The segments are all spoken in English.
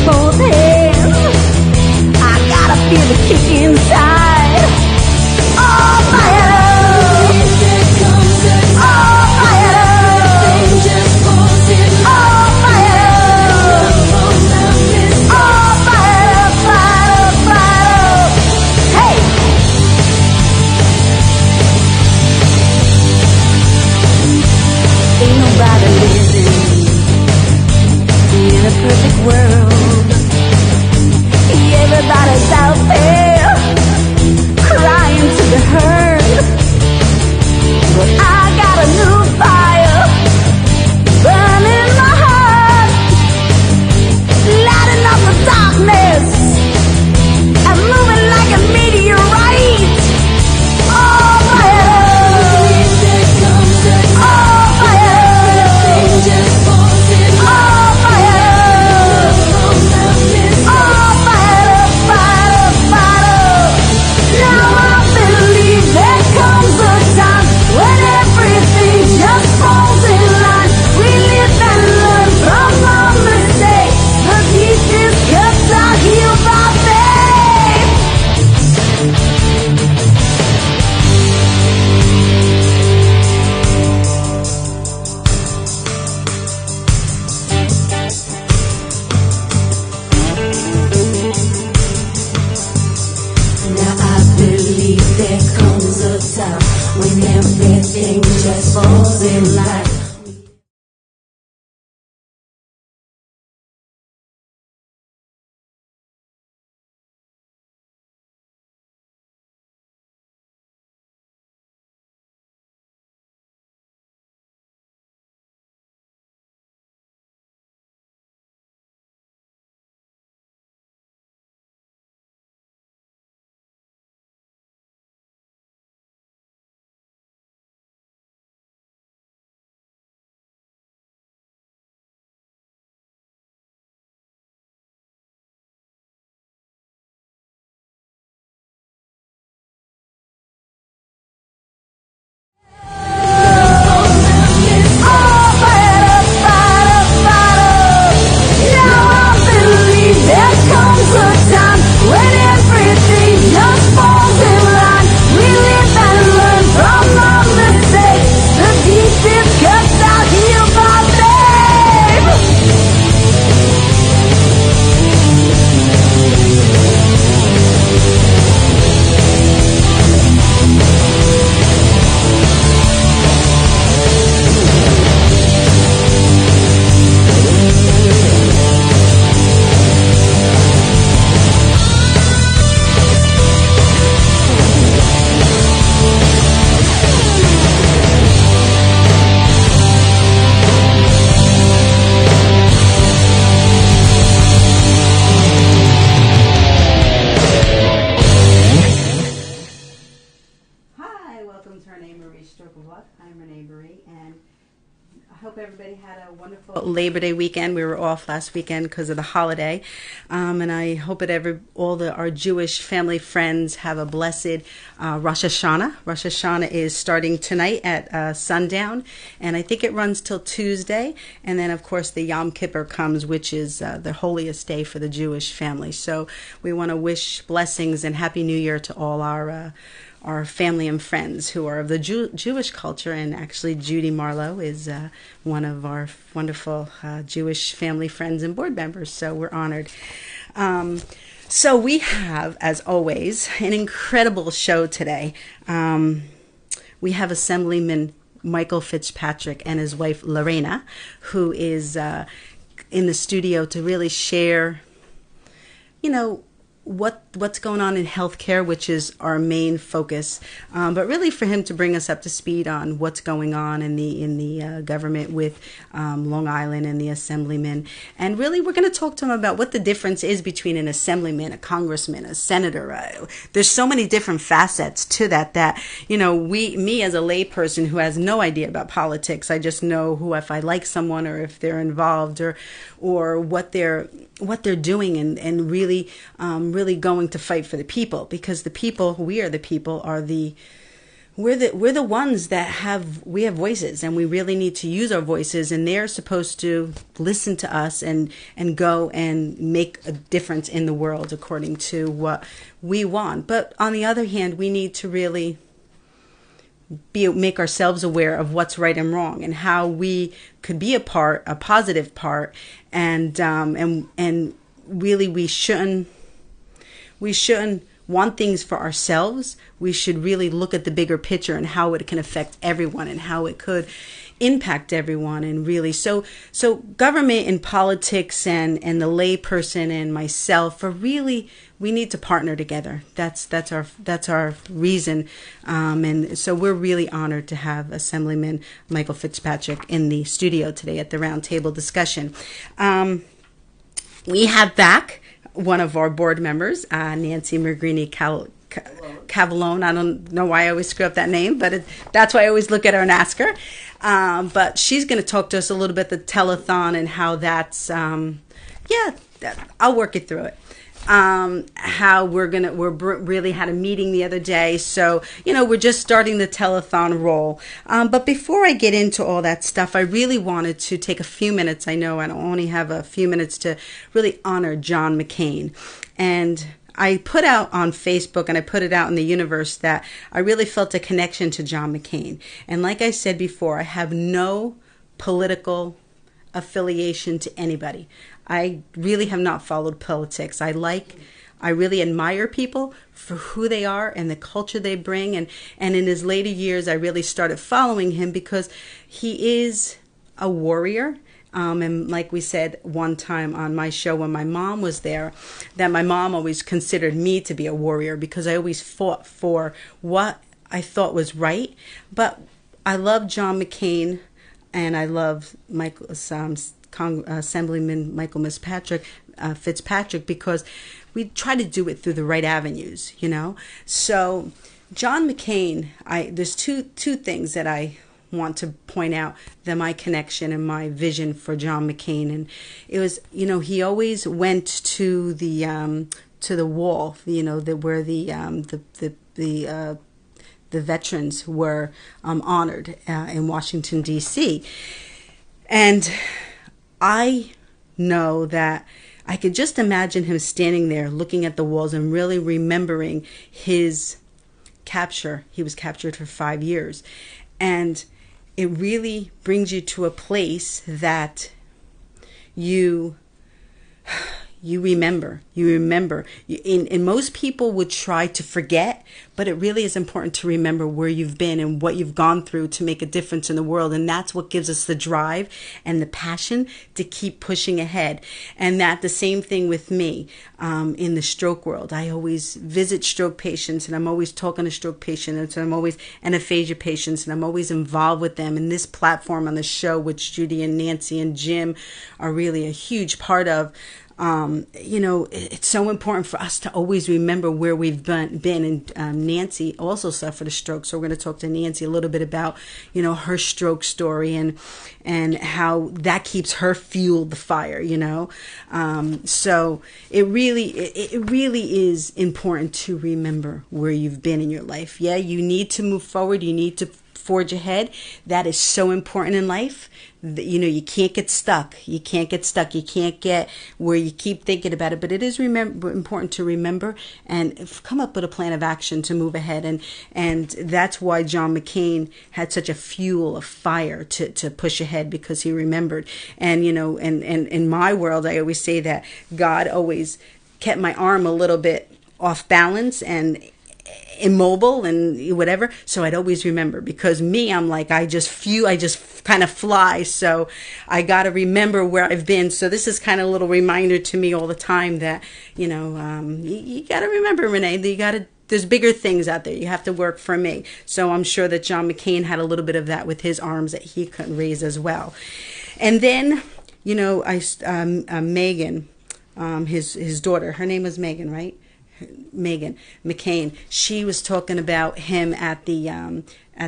both hands. I gotta feel the kick inside. Oh, fire! Oh, fire! Oh, fire! Oh, fire, fire, fire! Hey! Ain't nobody living in a perfect world. Everybody's out there crying to be heard. But I got a new fire burning my heart, lighting up the darkness and moving like a meteorite. Oh, fire! Oh, fire! Oh, fire! Oh, fire, fire, fire. Now I believe there comes a time when everything just falls in line. We live and learn from our mistakes. The deepest cuts are healed by faith. Now I believe there comes a time when everything just falls in line. I'm ReneMarie, and I hope everybody had a wonderful Labor Day weekend. We were off last weekend because of the holiday, and I hope that our Jewish family friends have a blessed Rosh Hashanah. Rosh Hashanah is starting tonight at sundown, and I think it runs till Tuesday, and then of course the Yom Kippur comes, which is the holiest day for the Jewish family. So we want to wish blessings and Happy New Year to all our family and friends who are of the Jewish culture, and actually Judy Marlowe is one of our wonderful Jewish family friends and board members, so we're honored. So we have, as always, an incredible show today. We have Assemblyman Michael Fitzpatrick and his wife Lorana, who is in the studio to really share, what's going on in healthcare, which is our main focus, but really for him to bring us up to speed on what's going on in the government with Long Island and the assemblyman. And really we're going to talk to him about what the difference is between an assemblyman, a congressman, a senator. There's so many different facets to that me as a layperson who has no idea about politics, I just know if I like someone or if they're involved or what they're doing and really going to fight for the people, because we are the people, are the we're the ones that we have voices, and we really need to use our voices, and they're supposed to listen to us and go and make a difference in the world according to what we want. But on the other hand, we need to really make ourselves aware of what's right and wrong, and how we could be a positive part, and really we shouldn't want things for ourselves. We should really look at the bigger picture and how it can affect everyone and how it could impact everyone. And really, so government and politics and the lay person and myself are really, we need to partner together. That's our reason. And so we're really honored to have Assemblyman Michael Fitzpatrick in the studio today at the roundtable discussion. We have back one of our board members, Nancy Magrini Cavallone. I don't know why I always screw up that name, but that's why I always look at her and ask her. But she's going to talk to us a little bit the telethon and how that's, I'll work it through it. How really had a meeting the other day. So, we're just starting the telethon roll. But before I get into all that stuff, I really wanted to take a few minutes. I know I only have a few minutes to really honor John McCain. And I put out on Facebook, and I put it out in the universe, that I really felt a connection to John McCain. And like I said before, I have no political affiliation to anybody. I really have not followed politics. I really admire people for who they are and the culture they bring. And in his later years, I really started following him because he is a warrior. And like we said one time on my show when my mom was there, that my mom always considered me to be a warrior because I always fought for what I thought was right. But I love John McCain, and I love Assemblyman Michael Fitzpatrick, because we try to do it through the right avenues, So John McCain, there's two things that I want to point out, that my connection and my vision for John McCain. And it was, he always went to the wall, where the veterans were honored in Washington, D.C. And I know that I could just imagine him standing there looking at the walls and really remembering his capture. He was captured for 5 years. And it really brings you to a place that you remember. And most people would try to forget, but it really is important to remember where you've been and what you've gone through to make a difference in the world. And that's what gives us the drive and the passion to keep pushing ahead. And that the same thing with me in the stroke world. I always visit stroke patients, and I'm always talking to stroke patients, and I'm always aphasia patients, and I'm always involved with them. And this platform on the show, which Judy and Nancy and Jim are really a huge part of, it's so important for us to always remember where we've been. And Nancy also suffered a stroke, so we're going to talk to Nancy a little bit about, her stroke story and how that keeps her fueled the fire. So it really is important to remember where you've been in your life. Yeah, you need to move forward. You need to forge ahead. That is so important in life. You can't get stuck. You can't get where you keep thinking about it. But it is important to remember and come up with a plan of action to move ahead. And that's why John McCain had such a fuel of fire to push ahead, because he remembered. And, and in my world, I always say that God always kept my arm a little bit off balance and immobile and whatever, so I'd always remember, because me, I'm like, I just kind of fly, so I got to remember where I've been. So this is kind of a little reminder to me all the time that you got to remember, Renee, there's bigger things out there. You have to work for me. So I'm sure that John McCain had a little bit of that with his arms that he couldn't raise as well. And then Megan, his daughter, her name was Megan, right? Megan McCain, she was talking about him at the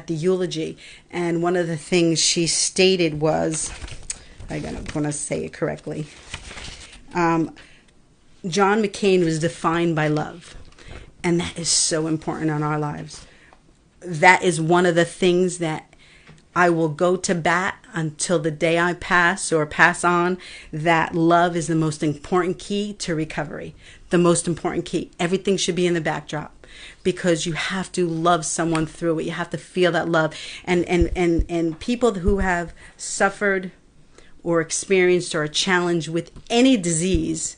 eulogy, and one of the things she stated was, I'm going to say it correctly, John McCain was defined by love, and that is so important in our lives. that is one of the things that I will go to bat until the day I pass or pass on, that love is the most important key to recovery. The most important key. Everything should be in the backdrop, because you have to love someone through it. You have to feel that love. And people who have suffered or experienced or are challenged with any disease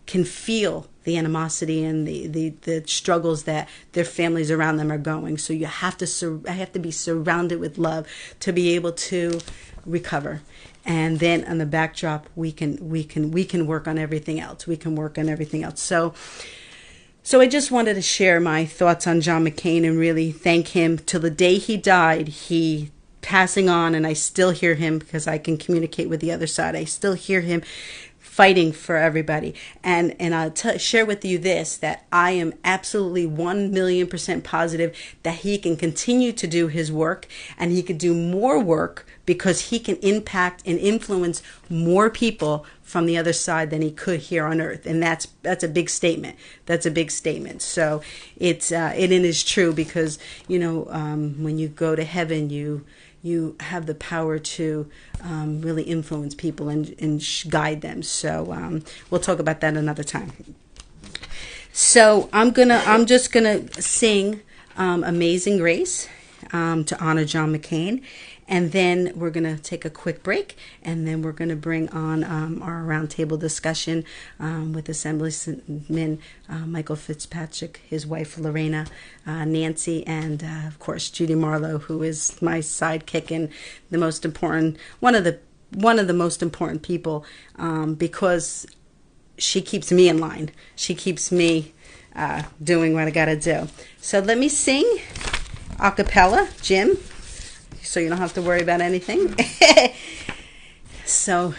can feel the animosity and the struggles that their families around them are going. So you have to be surrounded with love to be able to recover. And then on the backdrop, we can work on everything else. We can work on everything else. So I just wanted to share my thoughts on John McCain and really thank him. Till the day he died, he passing on, and I still hear him, because I can communicate with the other side. I still hear him fighting for everybody. And I'll share with you this, that I am absolutely 1,000,000% positive that he can continue to do his work, and he can do more work, because he can impact and influence more people from the other side than he could here on earth. And that's a big statement. That's a big statement. So it is true, because, when you go to heaven, you have the power to really influence people and guide them. So we'll talk about that another time. So I'm just gonna sing "Amazing Grace" to honor John McCain, and then we're gonna take a quick break, and then we're gonna bring on our roundtable discussion with Assemblyman Michael Fitzpatrick, his wife Lorana, Nancy, and of course Judy Marlowe, who is my sidekick and the most important, one of the most important people, because she keeps me in line. She keeps me doing what I gotta do. So let me sing a cappella, Jim, so you don't have to worry about anything. So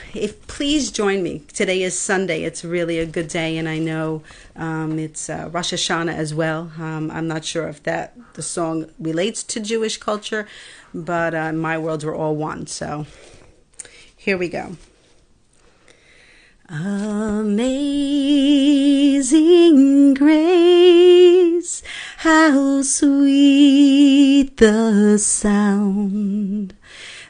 please join me. Today is Sunday. It's really a good day, and I know it's Rosh Hashanah as well. I'm not sure if the song relates to Jewish culture, but in my world, we're all one. So here we go. Amazing grace, how sweet the sound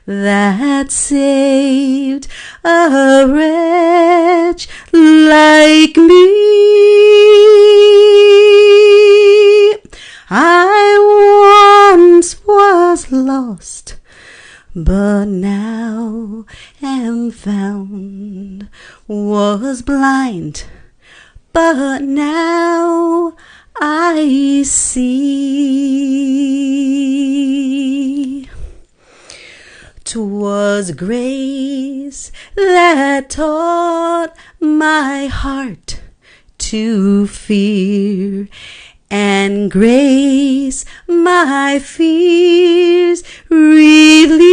that saved a wretch like me. I once was lost, but now am found, was blind, but now I see. 'Twas grace that taught my heart to fear, and grace my fears relieved.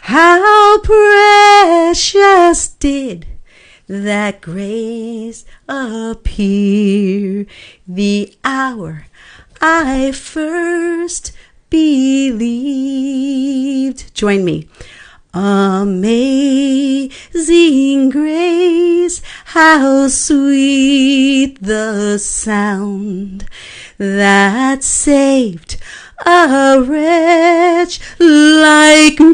How precious did that grace appear the hour I first believed. Join me. Amazing grace, how sweet the sound that saved a wretch like me.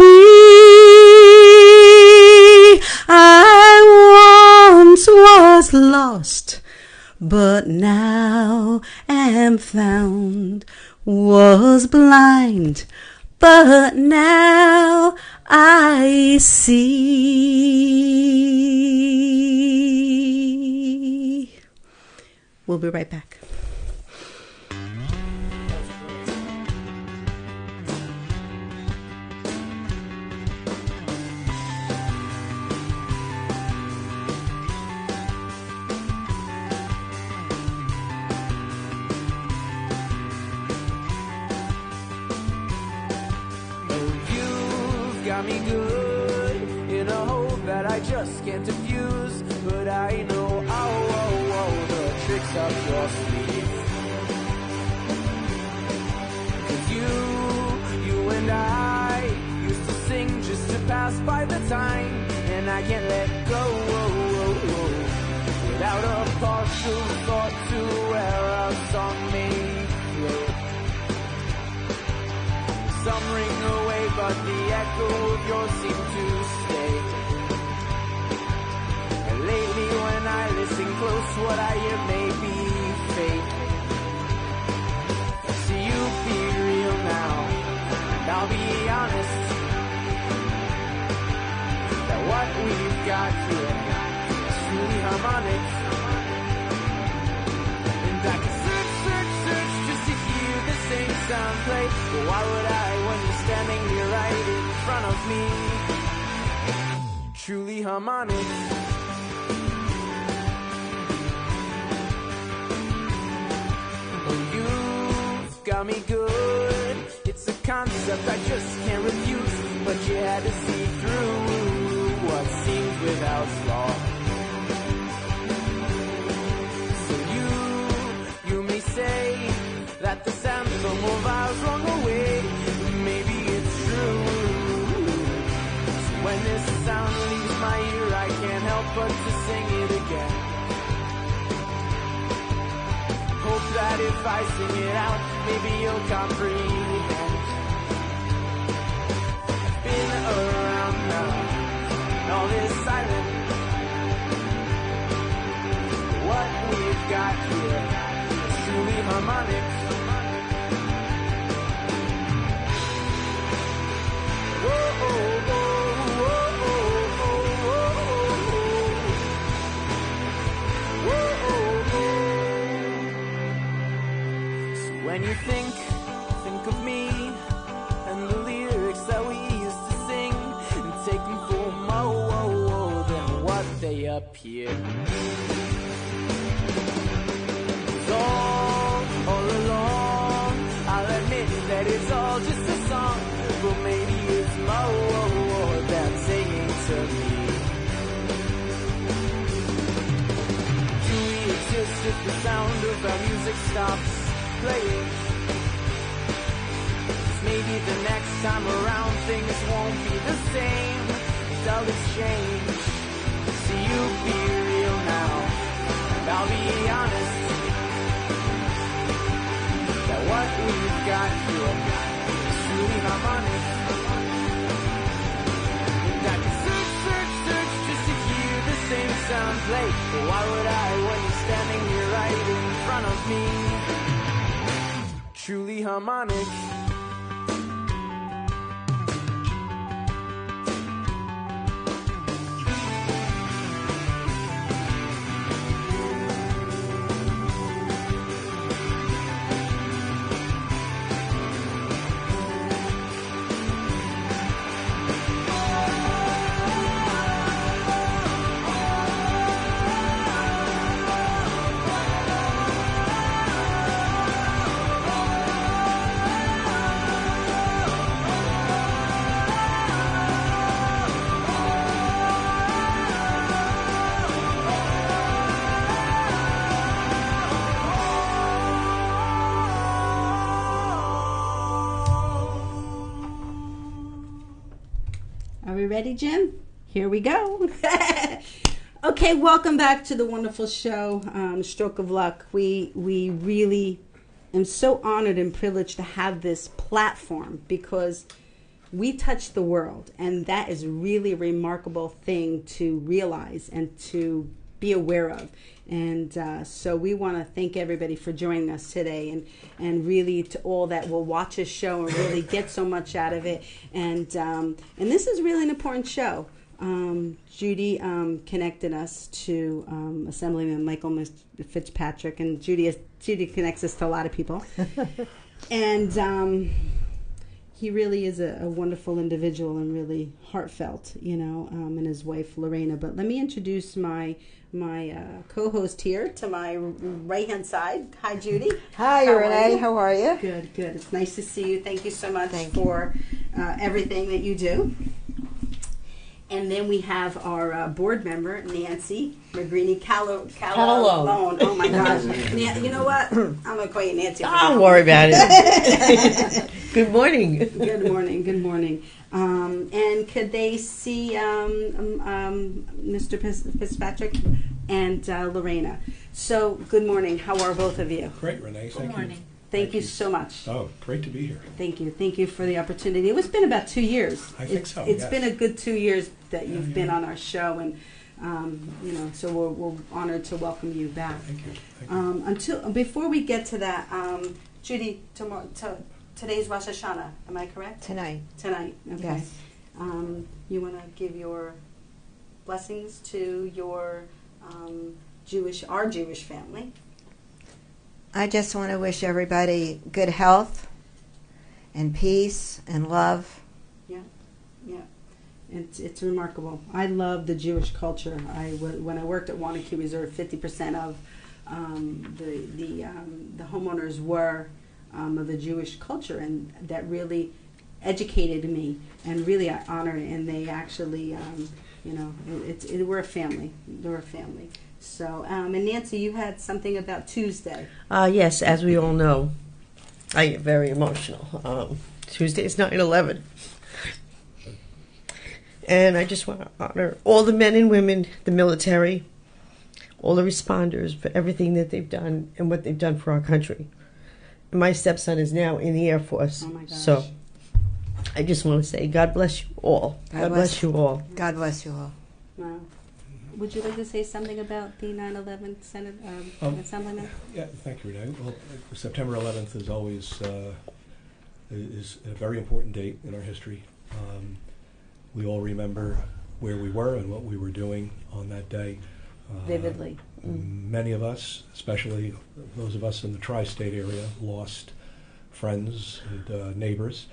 I once was lost, but now am found, was blind, but now I see. We'll be right back. Got me good in a hope that I just can't diffuse, but I know the tricks up your sleeve. 'Cause you and I used to sing just to pass by the time, and I can't let go without a partial thought to where our song may flow. Some ring away, but the echo of yours seems to stay. And lately when I listen close, what I hear may be fake. See you be real now, and I'll be honest, that what we've got here is truly harmonic. And I can search, search, search just to hear the same sound play. But why would I when you're standing here right in front of me? Truly harmonic. Got me good. It's a concept I just can't refuse, but you had to see through what seems without flaw. So you may say that the sound of more vowels wrong away. Maybe it's true. So when this sound leaves my ear, I can't help but to sing it again. Hope that if I sing it out, maybe you'll comprehend. I've been around now, and all is silent. What we've got here is truly harmonic. Whoa, whoa, whoa, whoa, whoa, whoa, whoa, whoa. When you think of me and the lyrics that we used to sing, and take them for more than what they appear. So all along, I'll admit that it's all just a song, but maybe it's more than singing to me. Do we exist if the sound of our music stops playing? Maybe the next time around things won't be the same. Dull exchange. See you be real now, and I'll be honest, that what we've got here is truly harmonic. And I can search, search, search just to hear the same sound play. But why would I when you're standing here right in front of me? Truly harmonic. Are we ready, Jim? Here we go. Okay, welcome back to the wonderful show, Stroke of Luck. We really am so honored and privileged to have this platform because we touch the world, and that is really a remarkable thing to realize and to be aware of. And so we want to thank everybody for joining us today, and really to all that will watch this show and really get so much out of it. And this is really an important show. Judy connected us to Assemblyman Michael Fitzpatrick, and Judy connects us to a lot of people. And he really is a wonderful individual and really heartfelt, and his wife Lorana. But let me introduce my co-host here to my right-hand side. Hi, Judy. Hi, Renee. How are you? Good. It's nice to see you. Thank you so much for everything that you do. And then we have our board member, Nancy Magrini Cavallone. Oh, my gosh. You know what? I'm going to call you Nancy. Don't worry about it. Good morning. Good morning. And could they see Mr. Fitzpatrick and Lorana? So, good morning. How are both of you? Great, Renee. Thank you. Thank you so much. Oh, great to be here. Thank you. Thank you for the opportunity. It's been about 2 years. I think so, It's yes. been a good 2 years that you've been yeah. on our show, and so we're honored to welcome you back. Thank you. Before we get to that, Judy, today's Rosh Hashanah. Am I correct? Tonight. Tonight. Okay. Yes. You want to give your blessings to your our Jewish family. I just want to wish everybody good health and peace and love. Yeah. It's remarkable. I love the Jewish culture. When I worked at Wanakee Reserve, 50% of the homeowners were of the Jewish culture, and that really educated me, and really I honor it. And they actually, we're a family. They're a family. So, and Nancy, you had something about Tuesday. Yes, as we all know, I get very emotional. Tuesday is 9/11. And I just want to honor all the men and women, the military, all the responders for everything that they've done and what they've done for our country. And my stepson is now in the Air Force. Oh my gosh. So I just want to say God bless you all. God bless you all. God bless you all. Wow. Would you like to say something about the 9/11 Senate Assemblyman? Yeah, thank you, Renee. Well, September 11th is always is a very important date in our history. We all remember where we were and what we were doing on that day. Vividly. Many of us, especially those of us in the tri-state area, lost friends and neighbors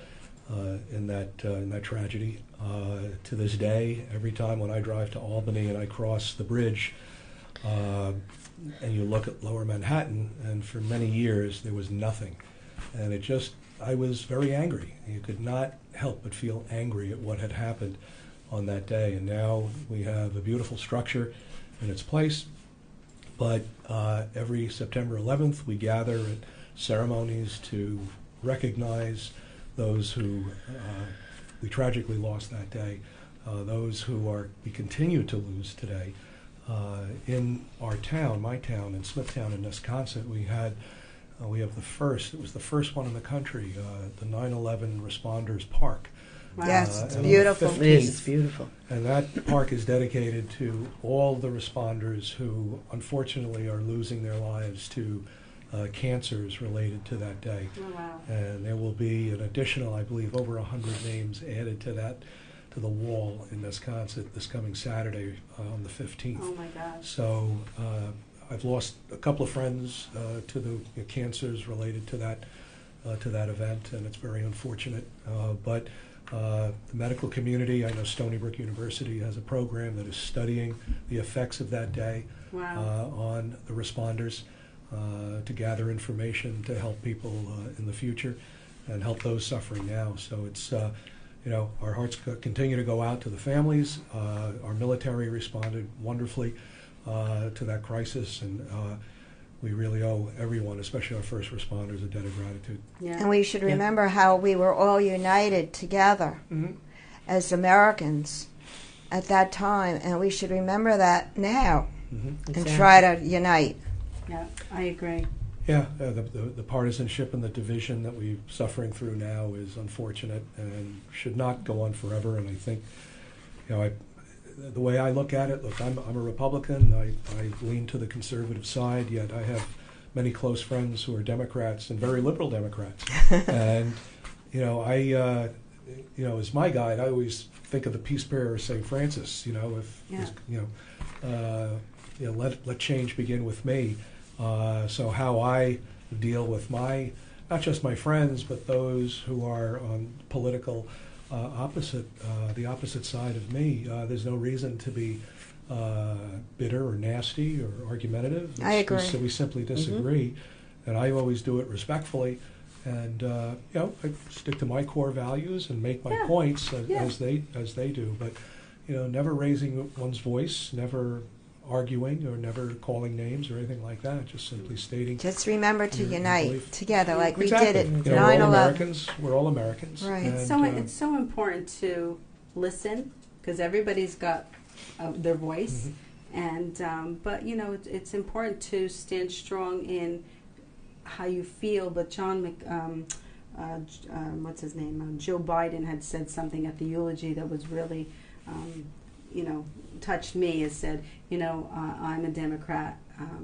in that tragedy. To this day, every time when I drive to Albany and I cross the bridge, and you look at Lower Manhattan, and for many years there was nothing, and I was very angry. You could not help but feel angry at what had happened on that day. And now we have a beautiful structure in its place. But every September 11th, we gather at ceremonies to recognize those who we tragically lost that day, those who we continue to lose today. In our town, my town, in Smithtown in Wisconsin, we have it was the first one in the country, the 9/11 Responders Park. Wow. Yes, it's on the beautiful. 15th. It is. It's beautiful. And that park is dedicated to all the responders who unfortunately are losing their lives to cancers related to that day. Oh, wow. And there will be an additional, I believe, over 100 names added to the wall in Wisconsin this coming Saturday on the 15th. Oh my gosh. So I've lost a couple of friends to the cancers related to that event, and it's very unfortunate. But the medical community, I know Stony Brook University has a program that is studying the effects of that day Wow. on the responders to gather information to help people in the future and help those suffering now. So it's our hearts continue to go out to the families. Our military responded wonderfully to that crisis, and we really owe everyone, especially our first responders, a debt of gratitude. Yeah. And we should remember how we were all united together as Americans at that time, and we should remember that now and try to unite. Yeah, I agree. Yeah, the partisanship and the division that we're suffering through now is unfortunate and should not go on forever. And I think, the way I look at it, I'm a Republican. I lean to the conservative side, yet I have many close friends who are Democrats and very liberal Democrats. And as my guide, I always think of the peace prayer of St. Francis. Let change begin with me. So how I deal with not just my friends, but those who are on political the opposite side of me. There's no reason to be bitter or nasty or argumentative. I agree. So we simply disagree, and I always do it respectfully. And I stick to my core values and make my points as they do. But never raising one's voice, never arguing or never calling names or anything like that. Just simply stating. Just remember to your unite belief. together, like Exactly. we did You at know, we're all 9/11. Americans. We're all Americans. Right. And, It's so important to listen, because everybody's got their voice, but you know it's important to stand strong in how you feel. But what's his name? Joe Biden had said something at the eulogy that was really, touched me. It said, I'm a Democrat.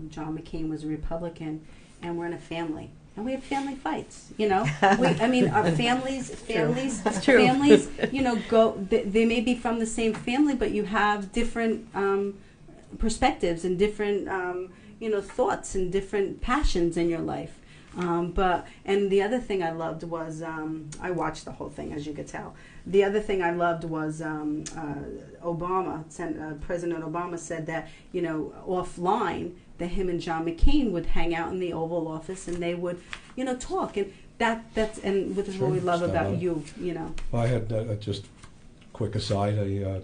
John McCain was a Republican, and we're in a family. And we have family fights, our families, It's true. families, they may be from the same family, but you have different perspectives and different, thoughts and different passions in your life. And the other thing I loved was, I watched the whole thing, as you could tell. The other thing I loved was President Obama said that, offline, that him and John McCain would hang out in the Oval Office and they would, talk. And that's what we love about you, Well, I had just quick aside.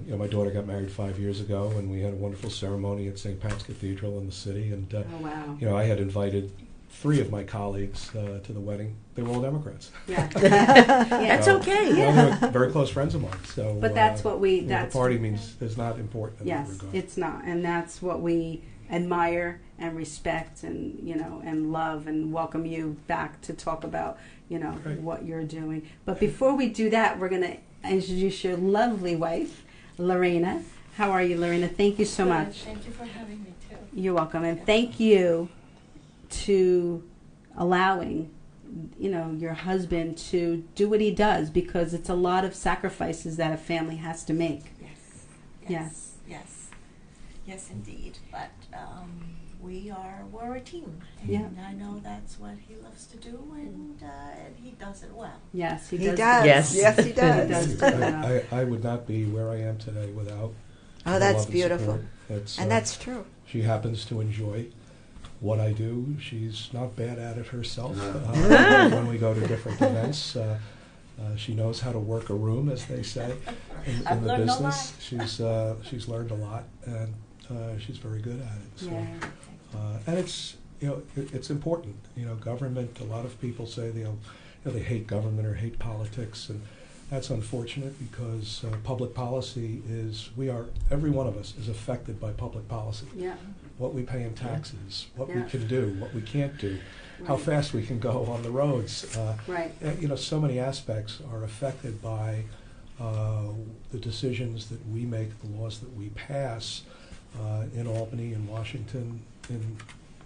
My daughter got married 5 years ago, and we had a wonderful ceremony at St. Pat's Cathedral in the city. And Oh, wow. I had invited 3 of my colleagues to the wedding. They were all Democrats. Yeah. That's okay. They were very close friends of mine. So, But that's what we. the That's party means is not important in that yes, regard. it's not, and that's what we admire and respect, and and love, and welcome you back to talk about Great. what you're doing. But before we do that, we're going to introduce your lovely wife, Lorana. How are you, Lorana? Thank you so much. Thank you for having me too. You're welcome, and thank you to allowing your husband to do what he does, because it's a lot of sacrifices that a family has to make. Yes, indeed. But we're a team, and Yeah. I know that's what he loves to do, and he does it well. Yes, he He does. does. Yes. Yes, he He does. does. I would not be where I am today without Oh, her that's love and beautiful. support. It's, And that's true. she happens to enjoy what I do. She's not bad at it herself. When we go to different events, she knows how to work a room, as they say, in I've the learned a business. She's learned a lot, and she's very good at it. So, Yeah. and it's it's important. Government. A lot of people say they hate government or hate politics, and that's unfortunate, because public policy is every one of us is affected by public policy. Yeah. What we pay in taxes, what Yeah. we can do, what we can't do, how Right. fast we can go on the roads. Right. So many aspects are affected by the decisions that we make, the laws that we pass in Albany, in Washington, in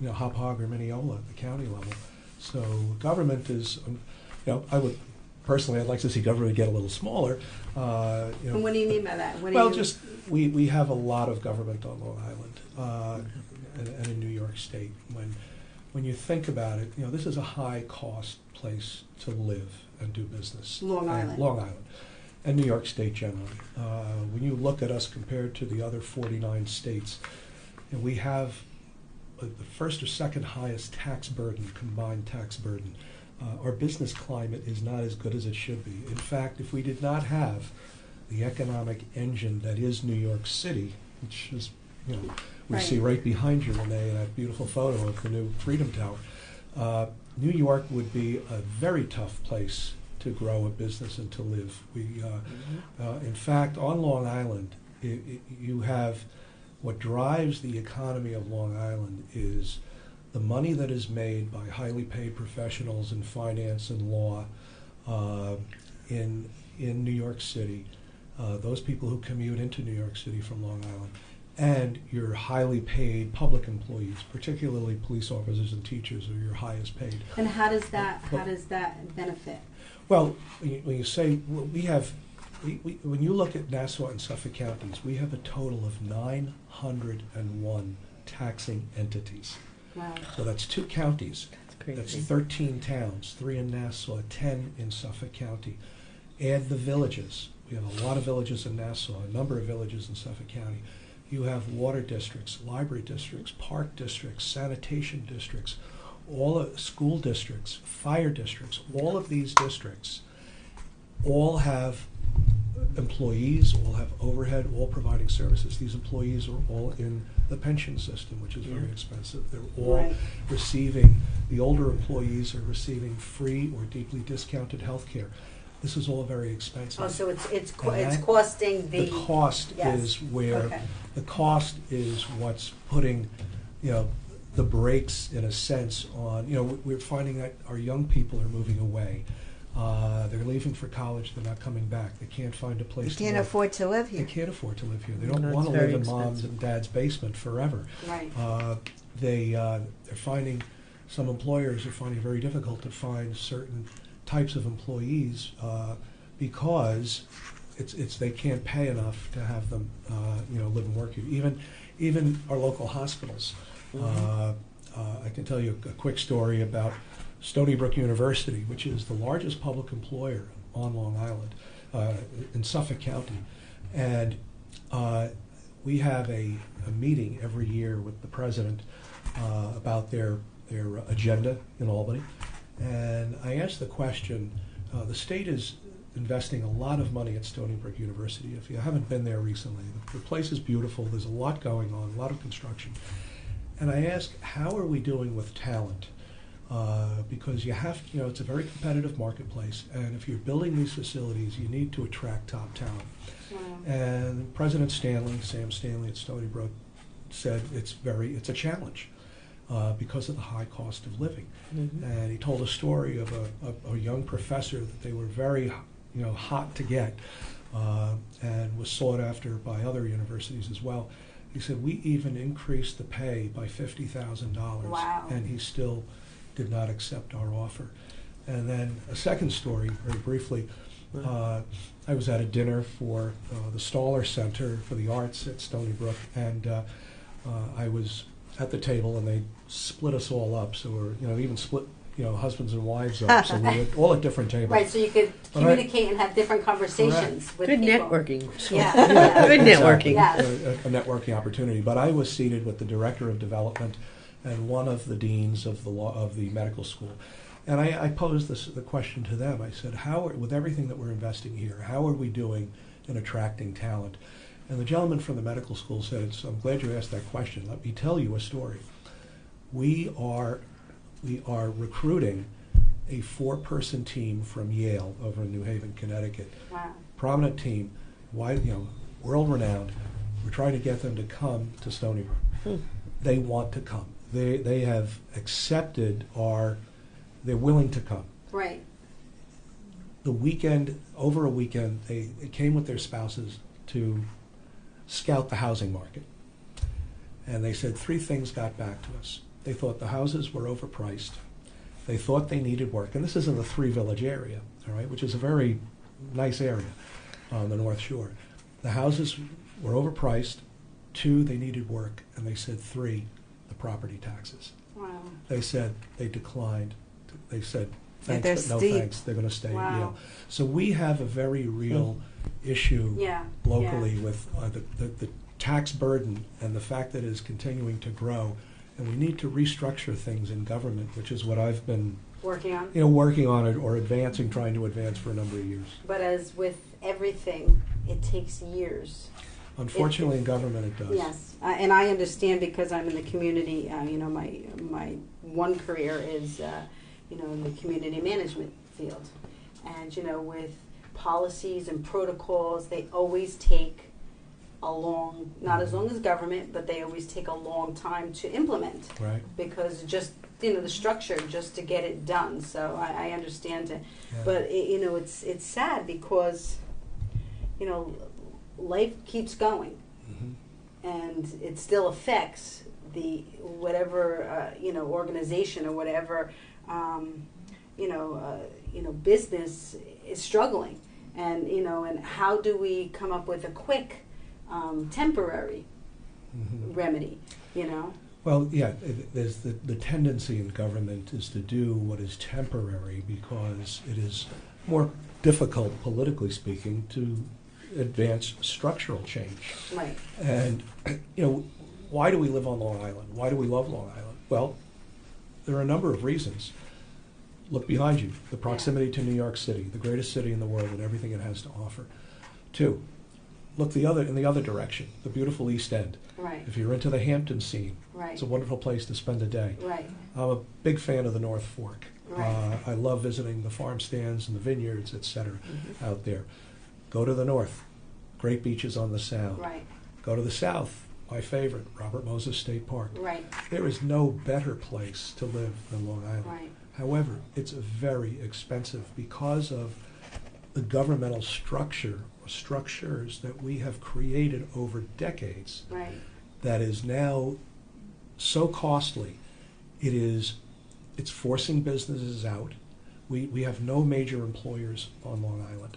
Hauppauge or Mineola at the county level. So government is, I would personally, I'd like to see government get a little smaller. And what do you mean by that? What do Well, you, just we have a lot of government on Long Island and in New York State. When you think about it, this is a high-cost place to live and do business. Long Island. Long Island, and New York State generally. When you look at us compared to the other 49 states, we have the first or second highest tax burden, combined tax burden. Our business climate is not as good as it should be. In fact, if we did not have the economic engine that is New York City, which is, we Right. see right behind you, Renee, that beautiful photo of the new Freedom Tower, New York would be a very tough place to grow a business and to live. In fact, on Long Island, you have what drives the economy of Long Island is the money that is made by highly paid professionals in finance and law in New York City, those people who commute into New York City from Long Island, and your highly paid public employees, particularly police officers and teachers, are your highest paid. and how does that benefit? Well, when you say when you look at Nassau and Suffolk counties, we have a total of 901 taxing entities. Wow. So that's 2 counties. That's crazy. That's 13 towns, 3 in Nassau, 10 in Suffolk County. Add the villages. We have a lot of villages in Nassau, a number of villages in Suffolk County. You have water districts, library districts, park districts, sanitation districts, school districts, fire districts. All of these districts all have employees, all have overhead, all providing services. These employees are all in the pension system, which is very expensive. They're all receiving, the older employees are receiving free or deeply discounted health care. This is all very expensive. Oh, so it's costing the cost yes. is where Okay. the cost is what's putting, the brakes in a sense on. We're finding that our young people are moving away. They're leaving for college. They're not coming back. They can't find a place. They can't afford to live They here. can't afford to live here. They don't No, want to it's live very in mom's expensive. and dad's basement forever. Right. They're finding, some employers are finding it very difficult to find certain types of employees because they can't pay enough to have them live and work here. Even our local hospitals. I can tell you a quick story about Stony Brook University, which is the largest public employer on Long Island in Suffolk County, and we have a meeting every year with the president about their agenda in Albany. And I asked the question, the state is investing a lot of money at Stony Brook University. If you haven't been there recently, the place is beautiful. There's a lot going on, a lot of construction. And I asked, how are we doing with talent? Because you have, it's a very competitive marketplace. And if you're building these facilities, you need to attract top talent. Wow. And President Sam Stanley at Stony Brook said it's a challenge. Because of the high cost of living. Mm-hmm. And he told a story of a young professor that they were very hot to get and was sought after by other universities as well. He said, we even increased the pay by $50,000. Wow. And he still did not accept our offer. And then a second story, very briefly, I was at a dinner for the Staller Center for the Arts at Stony Brook, and I was at the table, and they split us all up. So we're, even split, husbands and wives up. So we were all at different tables. Right, so you could communicate and have different conversations with Good people. networking. Yeah. Good networking. Yes. A networking opportunity. But I was seated with the director of development and one of the deans of the medical school. And I posed the question to them. I said, with everything that we're investing here, how are we doing in attracting talent? And the gentleman from the medical school said, so I'm glad you asked that question. Let me tell you a story. We are recruiting a 4-person team from Yale over in New Haven, Connecticut. Wow. Prominent team, world-renowned. We're trying to get them to come to Stony Brook. They want to come. They have accepted they're willing to come. Right. Over a weekend, they came with their spouses to scout the housing market. And they said 3 things got back to us. They thought the houses were overpriced. They thought they needed work. And this is in the 3 Village area, all right, which is a very nice area on the North Shore. The houses were overpriced. 2, they needed work. And they said 3, the property taxes. Wow. They said they declined. They said, thanks, they're but no steep. thanks. They're going to stay Wow. at Yale. So we have a very real issue locally with the tax burden and the fact that it is continuing to grow. And we need to restructure things in government, which is what I've been Working on. working on it or trying to advance for a number of years. But as with everything, it takes years. Unfortunately, in government, it does. Yes, and I understand because I'm in the community. My one career is in the community management field, and with policies and protocols, they always take not as long as government, but they always take a long time to implement. Right. Because just the structure just to get it done. So I understand it, Yeah. but it's sad because life keeps going, and it still affects the whatever organization or whatever business is struggling, and how do we come up with a quick temporary remedy? Well, yeah, there's the tendency in government is to do what is temporary because it is more difficult, politically speaking, to advance structural change. Right. And, why do we live on Long Island? Why do we love Long Island? Well, there are a number of reasons. Look behind you. The proximity to New York City, the greatest city in the world and everything it has to offer. Two, look in the other direction, the beautiful East End. Right. If you're into the Hampton scene, Right. it's a wonderful place to spend a day. Right. I'm a big fan of the North Fork. Right. I love visiting the farm stands and the vineyards, etc. Out there. Go to the north, great beaches on the Sound. Right. Go to the south, my favorite, Robert Moses State Park. Right. There is no better place to live than Long Island. Right. However, it's very expensive because of the governmental structure or structures that we have created over decades. Right. That is now so costly. It's forcing businesses out. We have no major employers on Long Island.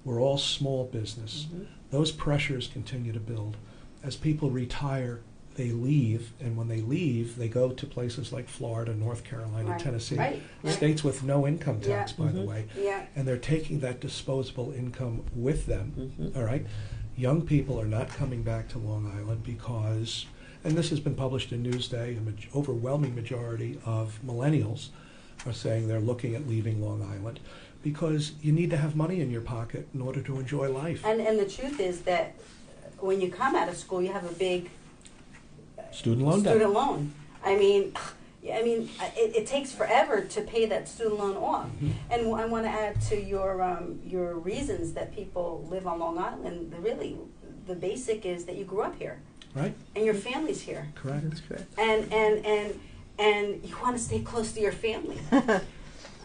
We're all small business. Those pressures continue to build. As people retire, they leave, and when they leave, they go to places like Florida, North Carolina, Right. Tennessee, Right. states with no income tax, Yeah. by the way, Yeah. and they're taking that disposable income with them, all right? Young people are not coming back to Long Island because, and this has been published in Newsday, an overwhelming majority of millennials are saying they're looking at leaving Long Island because you need to have money in your pocket in order to enjoy life. And the truth is that when you come out of school, you have a big Student loan debt. student loan. I mean, it takes forever to pay that student loan off. And I want to add to your reasons that people live on Long Island. The basic is that you grew up here, Right? and your family's here, Correct. That's correct. and you want to stay close to your family.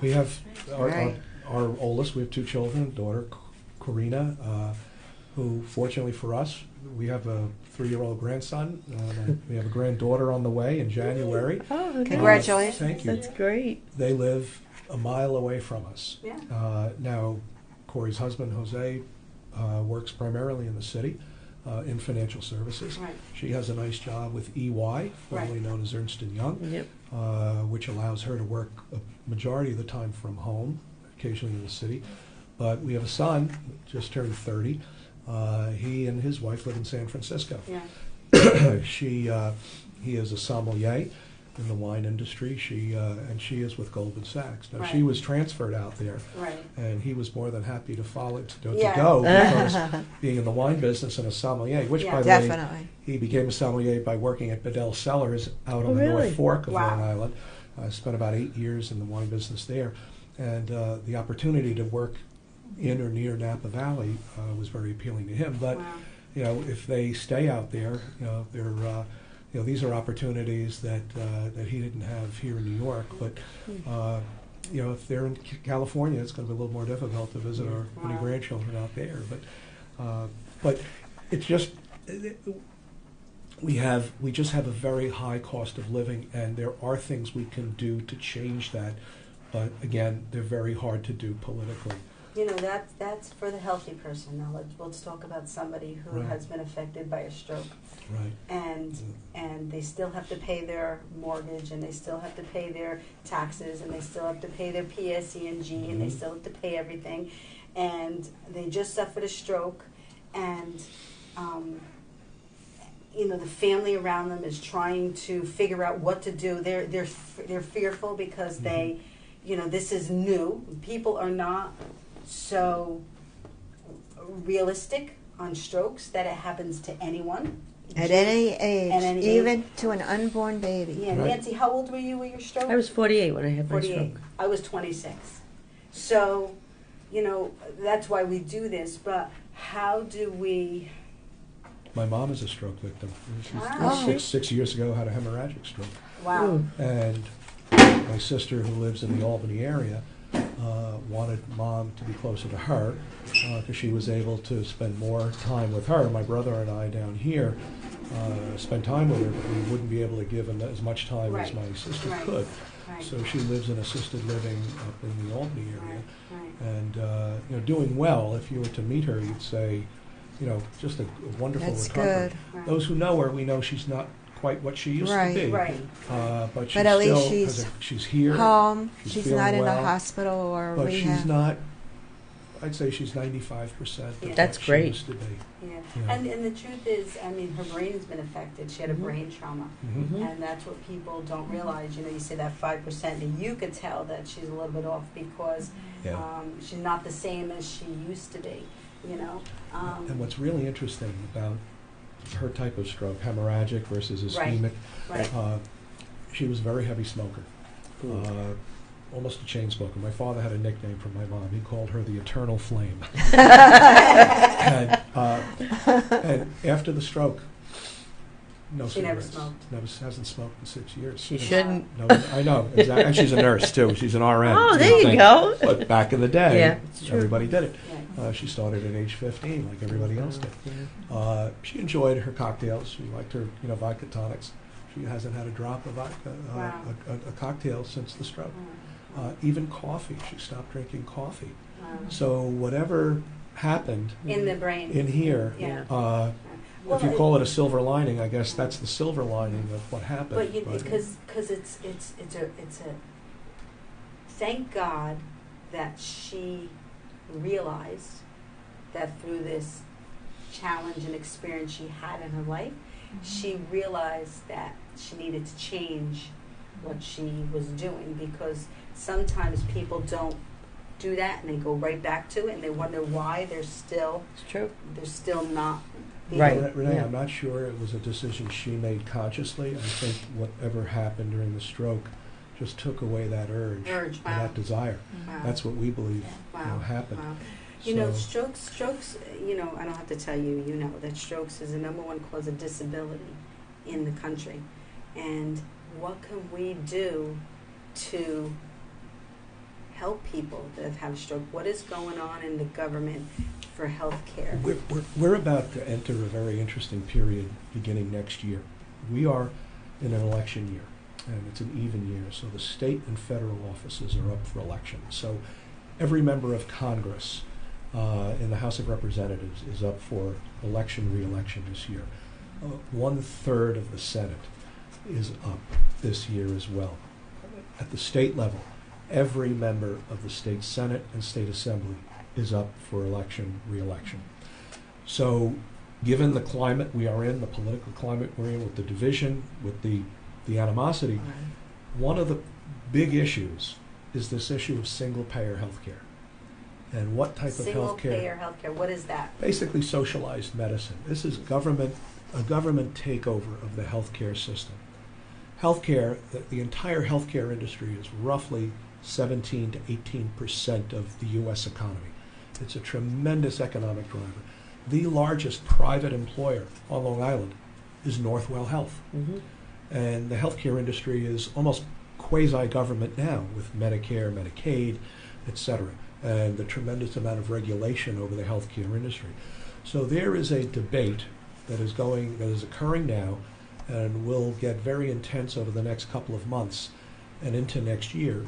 We have Right. our oldest, we have two children, daughter Corina, who fortunately for us, we have a 3-year-old grandson. We have a granddaughter on the way in January. Oh, Congratulations. Thank you. That's great. They live a mile away from us. Yeah. Now, Corey's husband, Jose, works primarily in the city in financial services. Right. She has a nice job with EY, formerly known as Ernst & Young, Yep. which allows her to work a majority of the time from home, occasionally in the city. But we have a son, just turned 30. He and his wife live in San Francisco. Yeah. He is a sommelier in the wine industry. She is with Goldman Sachs. Now she Right. was transferred out there, Right. and he was more than happy to follow to Yeah. go because being in the wine business and a sommelier, which Yeah. by the way, Definitely. he became a sommelier by working at Bedell Cellars out on the really? North Fork of Wow. Long Island. Spent about 8 years in the wine business there, and the opportunity to work in or near Napa Valley was very appealing to him. But Wow. if they stay out there, these are opportunities that he didn't have here in New York. But if they're in California, it's going to be a little more difficult to visit our many Wow. grandchildren out there. But it's just we just have a very high cost of living, and there are things we can do to change that. But again, they're very hard to do politically. That's for the healthy person. Now let's talk about somebody who Right. has been affected by a stroke, Right. and they still have to pay their mortgage, and they still have to pay their taxes, and they still have to pay their PSE&G, and they still have to pay everything, and they just suffered a stroke, and the family around them is trying to figure out what to do. They're fearful because they, this is new. People are not so realistic on strokes that it happens to anyone. At any age, At any even to an unborn baby. Yeah, Right. Nancy, how old were you with your stroke? I was 48 when I had my 48. stroke. I was 26. So, that's why we do this. But how do we? My mom is a stroke victim. Wow. Six years ago, had a hemorrhagic stroke. Wow. Ooh. And my sister, who lives in the Albany area, wanted Mom to be closer to her because she was able to spend more time with her. My brother and I down here spend time with her, but we wouldn't be able to give as much time as Right. my sister Right. could. Right. So she lives in assisted living up in the Albany area. Right. And doing well. If you were to meet her, you'd say, just a wonderful That's recovery. good. Right. Those who know her, we know she's not quite what she used Right. to be. Right. But she But at least still she's here. Home. She's She's feeling not in a well, hospital or But rehab. she's not. I'd say she's 95% of Yeah. what That's she great. used to be. Yeah. Yeah. And the truth is, her brain's been affected. She had a brain trauma. Mhm. And that's what people don't realize. You say that 5%, and you could tell that she's a little bit off because Yeah. she's not the same as she used to be. you know. And what's really interesting about her type of stroke, hemorrhagic versus ischemic, Right. she was a very heavy smoker, almost a chain smoker. My father had a nickname for my mom. He called her the Eternal Flame. And after the stroke, no She never cigarettes. smoked. Never hasn't smoked in 6 years. She shouldn't. No, I know, exactly. And she's a nurse, too. She's an RN. Oh, you there you think. go. But back in the day, Yeah, it's true. everybody did it. Right. She started at age 15, like everybody else did. She enjoyed her cocktails. She liked her, vodka tonics. She hasn't had a drop of vodka, Wow. a cocktail since the stroke. Even coffee. She stopped drinking coffee. Wow. So whatever happened In the brain. in here, Yeah. if you call it a silver lining, I guess that's the silver lining of what happened. But because it's a thank God that she realized that through this challenge and experience she had in her life, she realized that she needed to change what she was doing, because sometimes people don't do that and they go right back to it and they wonder why they're still not being Right. Renee, Yeah. I'm not sure it was a decision she made consciously. I think whatever happened during the stroke just took away that urge and Wow. that desire. Wow. That's what we believe Wow. happened. Wow. So- Strokes, I don't have to tell you, that strokes is the #1 cause of disability in the country. And what can we do to help people that have stroke? What is going on in the government for health care? We're about to enter a very interesting period beginning next year. We are in an election year, and it's an even year, so the state and federal offices are up for election. So every member of Congress in the House of Representatives is up for election, re-election this year. 1/3 of the Senate is up this year as well. At the state level, every member of the state Senate and state Assembly is up for election, re-election. So given the climate we are in, the political climate we're in, with the division, with the animosity, one of the big issues is this issue of single-payer health care. And what type of health care? Single-payer health care, what is that? Basically socialized medicine. This is a government takeover of the healthcare system. Healthcare, the entire healthcare industry is roughly 17 to 18% of the U.S. economy. It's a tremendous economic driver. The largest private employer on Long Island is Northwell Health. Mm-hmm. And the healthcare industry is almost quasi-government now with Medicare, Medicaid, et cetera, and the tremendous amount of regulation over the healthcare industry. So there is a debate that is occurring now and will get very intense over the next couple of months and into next year.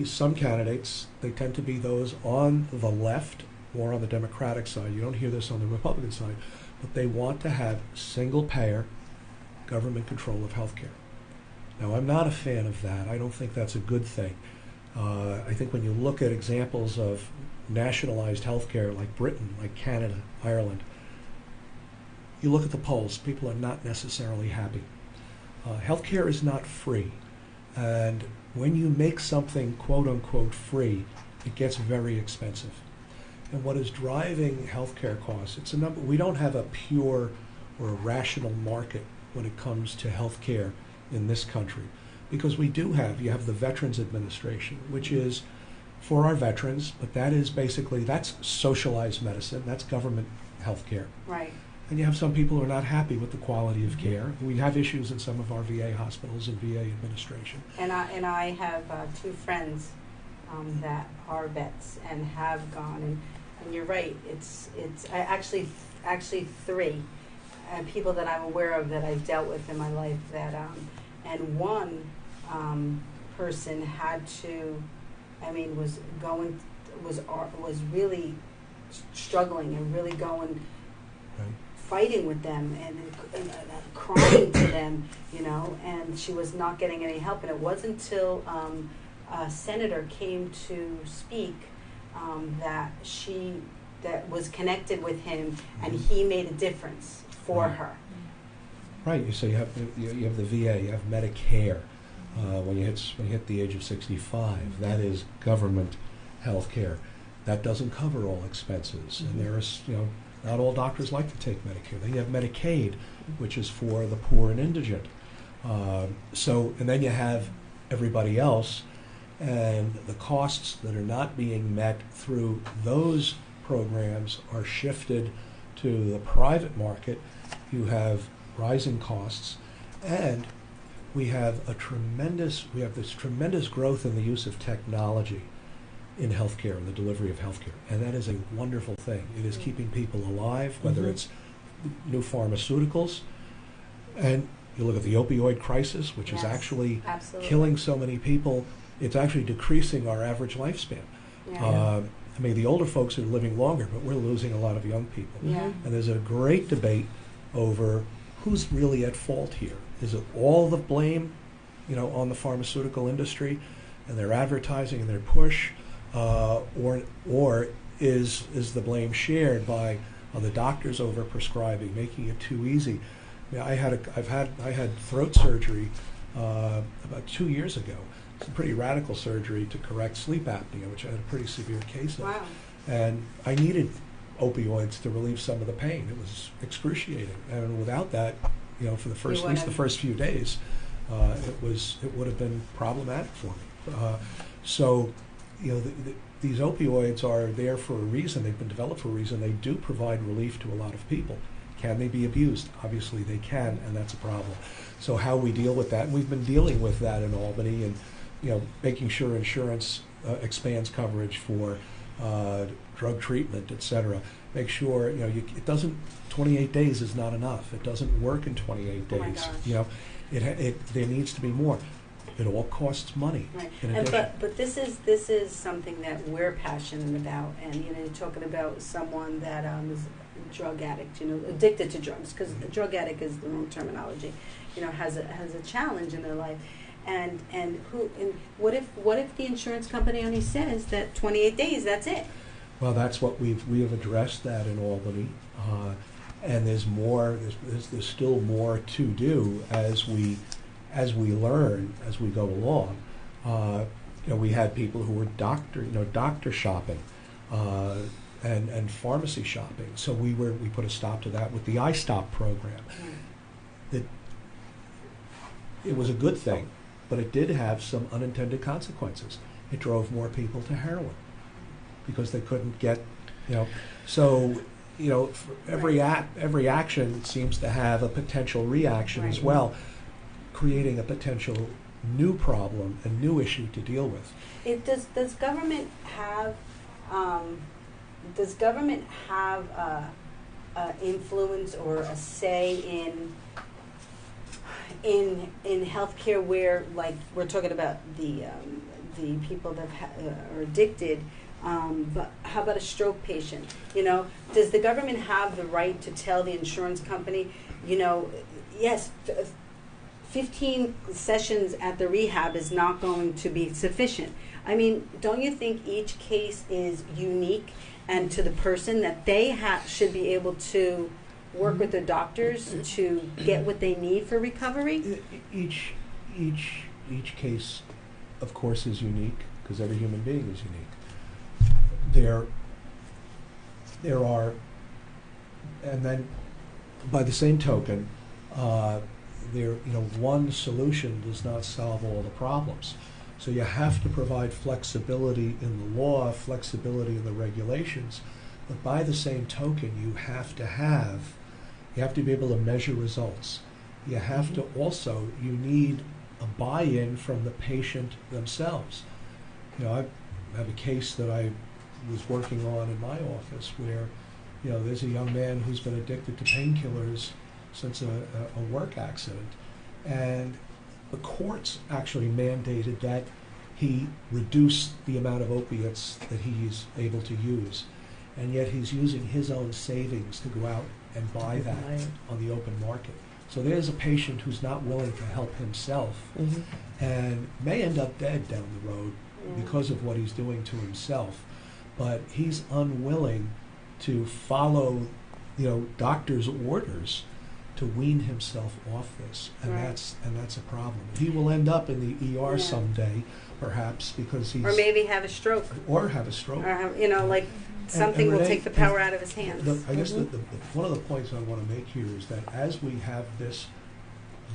Some candidates, they tend to be those on the left or on the Democratic side. You don't hear this on the Republican side, but they want to have single-payer government control of health care. Now, I'm not a fan of that. I don't think that's a good thing. I think when you look at examples of nationalized health care like Britain, like Canada, Ireland, you look at the polls, people are not necessarily happy. Health care is not free. And when you make something quote-unquote free, it gets very expensive. And what is driving healthcare costs, we don't have a pure or a rational market when it comes to healthcare in this country. Because you have the Veterans Administration, which is for our veterans, but that's socialized medicine, that's government healthcare. Right. And you have some people who are not happy with the quality of care. We have issues in some of our VA hospitals and VA administration. And I have 2 friends that are vets and have gone, and you're right. It's actually 3 people that I'm aware of that I've dealt with in my life that and one person had to, was really struggling and really going. Right. Fighting with them and crying to them, and she was not getting any help. And it wasn't until a senator came to speak that was connected with him, and he made a difference for her. Right. So you have the VA, you have Medicare. When you hit the age of 65, that is government health care. that doesn't cover all expenses. And there's, not all doctors like to take Medicare. Then you have Medicaid, which is for the poor and indigent. And then you have everybody else, and the costs that are not being met through those programs are shifted to the private market. You have rising costs, and we have this tremendous growth in the use of technology in healthcare and the delivery of healthcare, and that is a wonderful thing. It is keeping people alive, whether it's new pharmaceuticals, and you look at the opioid crisis, which is actually killing so many people. It's actually decreasing our average lifespan. The older folks are living longer, but we're losing a lot of young people. And there's a great debate over who's really at fault here. Is it all the blame, on the pharmaceutical industry and their advertising and their push, or is the blame shared by the doctors overprescribing, making it too easy? I had throat surgery about 2 years ago. It's a pretty radical surgery to correct sleep apnea, which I had a pretty severe case of. Wow. And I needed opioids to relieve some of the pain. It was excruciating, and without that, for the first, at least the first few days, it would have been problematic for me. These opioids are there for a reason. They've been developed for a reason. They do provide relief to a lot of people. Can they be abused? Obviously they can, and that's a problem. So how we deal with that, and we've been dealing with that in Albany, and making sure insurance expands coverage for drug treatment, et cetera. Make sure, it doesn't, 28 days is not enough. It doesn't work in 28 days. Oh my gosh. There needs to be more. It all costs money. Right. But this is something that we're passionate about, and you're talking about someone that is a drug addict, addicted to drugs, because a drug addict is the wrong terminology. Has a challenge in their life, and what if the insurance company only says that 28 days, that's it? Well, that's what we have addressed that in Albany, and there's more. There's still more to do as we learn as we go along. We had people who were doctor shopping, and pharmacy shopping. So we put a stop to that with the iStop program. It was a good thing, but it did have some unintended consequences. It drove more people to heroin because they couldn't get, So, for every action seems to have a potential reaction as well, creating a potential new problem, a new issue to deal with. Does government have influence or a say in healthcare, where, like, we're talking about the people that are addicted, but how about a stroke patient? Does the government have the right to tell the insurance company, yes, 15 sessions at the rehab is not going to be sufficient? Don't you think each case is unique, and to the person that they should be able to work with the doctors to get what they need for recovery? Each case, of course, is unique, because every human being is unique. There are, and then by the same token, one solution does not solve all the problems. So you have to provide flexibility in the law, flexibility in the regulations, but by the same token, you have to be able to measure results. You have to also, you need a buy-in from the patient themselves. I have a case that I was working on in my office where, there's a young man who's been addicted to painkillers since a work accident, and the courts actually mandated that he reduce the amount of opiates that he's able to use, and yet he's using his own savings to go out and buy that on the open market. So there's a patient who's not willing to help himself, and may end up dead down the road because of what he's doing to himself, but he's unwilling to follow doctor's orders to wean himself off this, and Right. that's a problem. He will end up in the ER Yeah. someday, perhaps because he's Or maybe have a stroke. or have a stroke. Or have, like something will Renee, take the power out of his hands. I guess one of the points I want to make here is that as we have this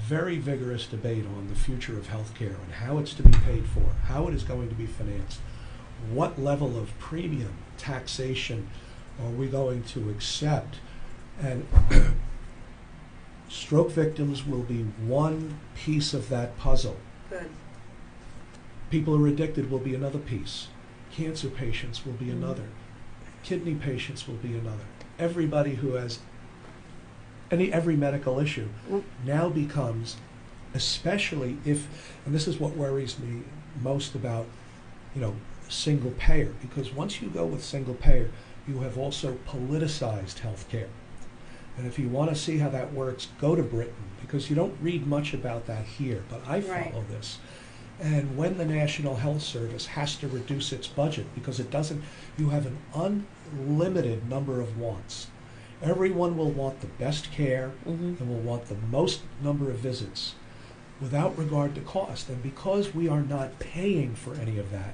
very vigorous debate on the future of healthcare and how it's to be paid for, how it is going to be financed, what level of premium taxation are we going to accept, and stroke victims will be one piece of that puzzle. Good. People who are addicted will be another piece. Cancer patients will be another. Kidney patients will be another. Everybody who has every medical issue now becomes, especially if, and this is what worries me most about, single payer, because once you go with single payer, you have also politicized health care. And if you want to see how that works, go to Britain, because you don't read much about that here, but I Right. follow this. And when the National Health Service has to reduce its budget, because it doesn't, you have an unlimited number of wants. Everyone will want the best care and will want the most number of visits without regard to cost. And because we are not paying for any of that,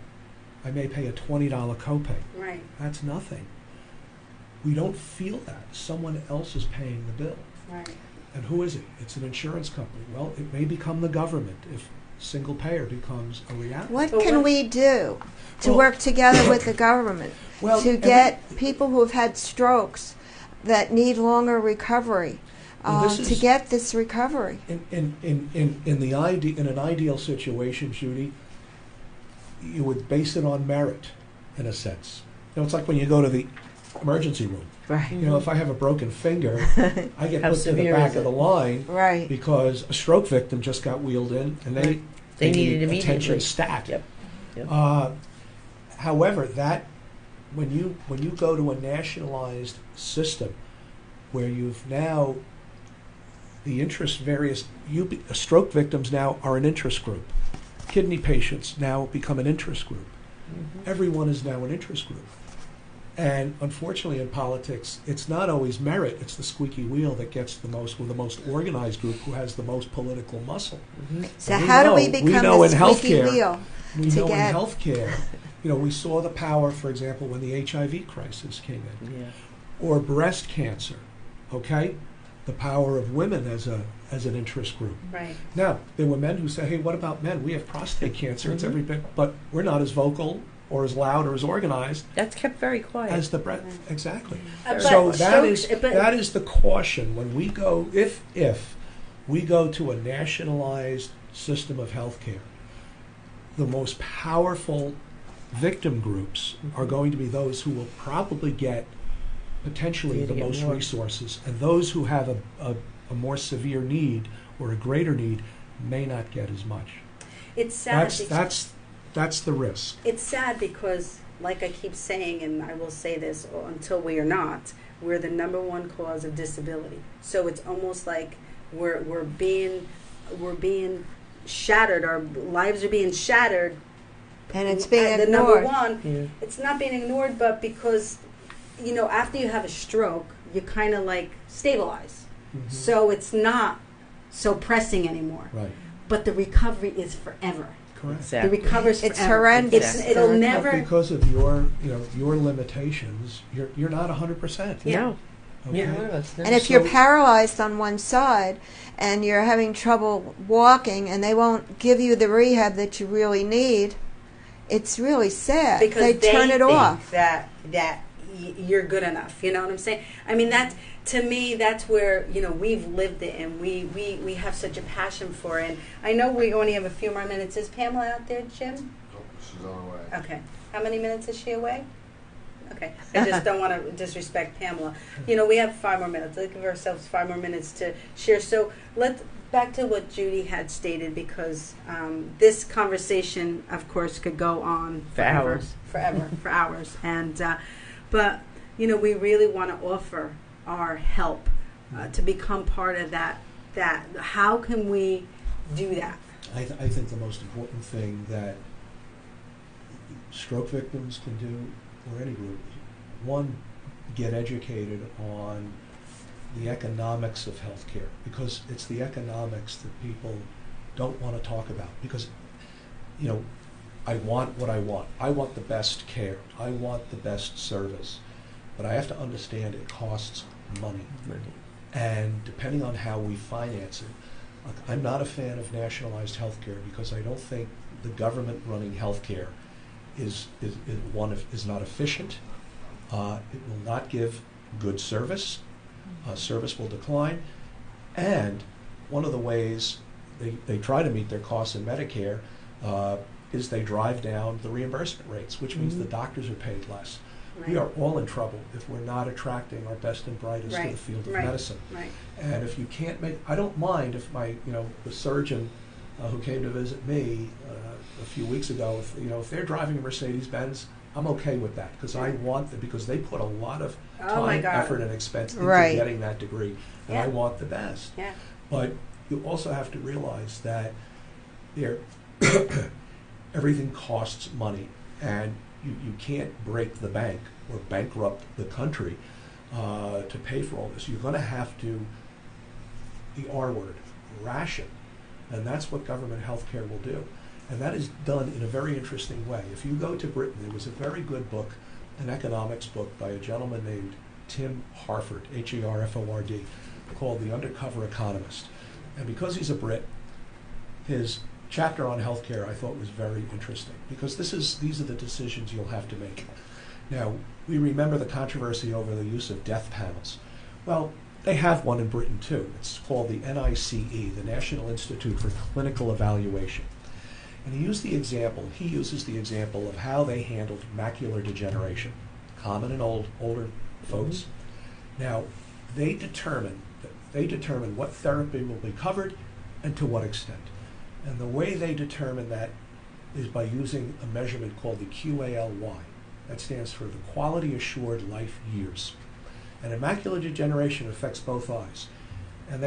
I may pay a $20 copay. Right. That's nothing. We don't feel that. Someone else is paying the bill. Right. And who is it? It's an insurance company. Well, it may become the government if single payer becomes a reality. What But can what- we do to Well- work together with the government Well, to get people who have had strokes that need longer recovery Well, this to is- get this recovery? In an ideal situation, Judy, you would base it on merit, in a sense. It's like when you go to the emergency room. Right. If I have a broken finger, I get How put to the severe back is of the it? line Right. because a stroke victim just got wheeled in, and they need it attention immediately. stat. Yep. Yep. However, that when you go to a nationalized system where you've now the stroke victims now are an interest group. Kidney patients now become an interest group. Everyone is now an interest group. And unfortunately in politics, it's not always merit, it's the squeaky wheel that gets the most organized group who has the most political muscle. So And how do we know become the in squeaky healthcare- wheel? We to know get- in healthcare, we saw the power, for example, when the HIV crisis came in. Yeah. Or breast cancer, okay? The power of women as an interest group. Right. Now, there were men who said, hey, what about men? We have prostate cancer, it's every bit, but we're not as vocal or as loud or as organized That's kept very quiet. as the breast. Exactly. But So that strokes- is the caution when we go, if we go to a nationalized system of healthcare, the most powerful victim groups are going to be those who will probably get potentially Need the to get most more. resources, and those who have a more severe need or a greater need may not get as much. It's sad. That's the risk. It's sad because, like I keep saying, and I will say this until we are not, we're the number one cause of disability. So it's almost like we're being shattered. Our lives are being shattered. And it's being the number ignored. one. Yeah. It's not being ignored, but because after you have a stroke, you kind of like stabilize. So it's not so pressing anymore. Right. But the recovery is forever. Correct. The recovery's forever. It's horrendous. It'll the never. But because of your limitations, you're not 100%. No. Okay? Yeah, one of us. No. And if you're paralyzed on one side and you're having trouble walking and they won't give you the rehab that you really need, it's really sad. Because they turn it think off. that you're good enough. You know what I'm saying? I mean, to me, that's where we've lived it, and we have such a passion for it. And I know we only have a few more minutes. Is Pamela out there, Jim? She's on her way. Okay. How many minutes is she away? Okay. I just don't want to disrespect Pamela. We have 5 more minutes. Let's give ourselves 5 more minutes to share. So back to what Judy had stated, because this conversation, of course, could go on For hours. forever, for hours. And but we really want to offer our help to become part of that. How can we do that? I think the most important thing that stroke victims can do, or any group, one, get educated on the economics of healthcare, because it's the economics that people don't want to talk about. Because, you know, I want what I want. I want the best care. I want the best service. But I have to understand it costs money. And depending on how we finance it, look, I'm not a fan of nationalized healthcare because I don't think the government running healthcare is not efficient. It will not give good service. Service will decline. And one of the ways they try to meet their costs in Medicare is they drive down the reimbursement rates, which means the doctors are paid less. Right. We are all in trouble if we're not attracting our best and brightest to the field of medicine. Right. And if you can't make, I don't mind if the surgeon who came to visit me a few weeks ago, if they're driving a Mercedes-Benz, I'm okay with that because I want them, because they put a lot of time, effort, and expense into getting that degree, and I want the best. Yeah. But you also have to realize that everything costs money, and you can't break the bank or bankrupt the country to pay for all this. You're going to have to, the R word, ration. And that's what government health care will do. And that is done in a very interesting way. If you go to Britain, there was a very good book, an economics book by a gentleman named Tim Harford, Harford, called The Undercover Economist. And because he's a Brit, his chapter on healthcare I thought was very interesting, because these are the decisions you'll have to make. Now, we remember the controversy over the use of death panels. Well, they have one in Britain too. It's called the NICE, the National Institute for Clinical Evaluation. And he uses the example of how they handled macular degeneration, common in older folks. Now, they determine what therapy will be covered and to what extent. And the way they determine that is by using a measurement called the QALY. That stands for the Quality Assured Life Years. And macular degeneration affects both eyes. And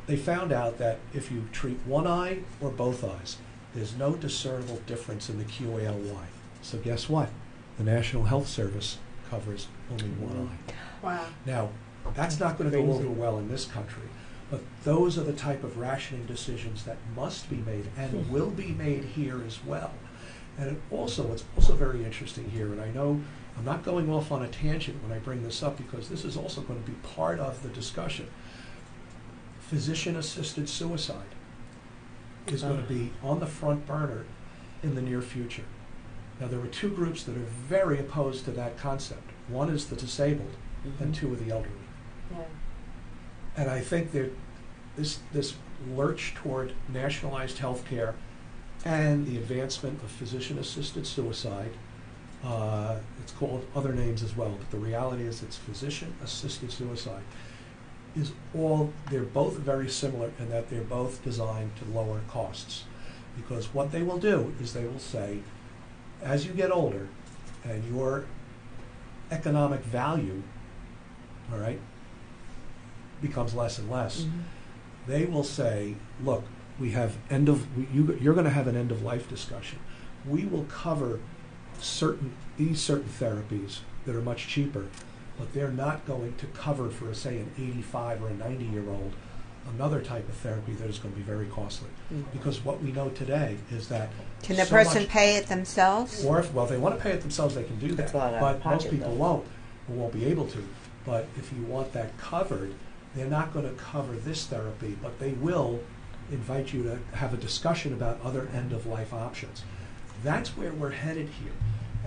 they found out that if you treat one eye or both eyes, there's no discernible difference in the QALY. So guess what? The National Health Service covers only one eye. Wow. Now, that's not going to go over well in this country. But those are the type of rationing decisions that must be made and will be made here as well. And it's also very interesting here, and I know I'm not going off on a tangent when I bring this up because this is also going to be part of the discussion. Physician-assisted suicide is going to be on the front burner in the near future. Now, there are two groups that are very opposed to that concept. One is the disabled, and two are the elderly. Yeah. And I think that this lurch toward nationalized health care and the advancement of physician-assisted suicide, it's called other names as well, but the reality is it's physician-assisted suicide, they're both very similar in that they're both designed to lower costs. Because what they will do is they will say, as you get older and your economic value, all right, becomes less and less, they will say, look, you're going to have an end-of-life discussion. We will cover these certain therapies that are much cheaper, but they're not going to cover for, say, an 85 or a 90-year-old another type of therapy that is going to be very costly. Because what we know today is that Can the person pay it themselves? Or if they want to pay it themselves, they can do that. But most people won't be able to. But if you want that covered, they're not going to cover this therapy, but they will invite you to have a discussion about other end-of-life options. That's where we're headed here.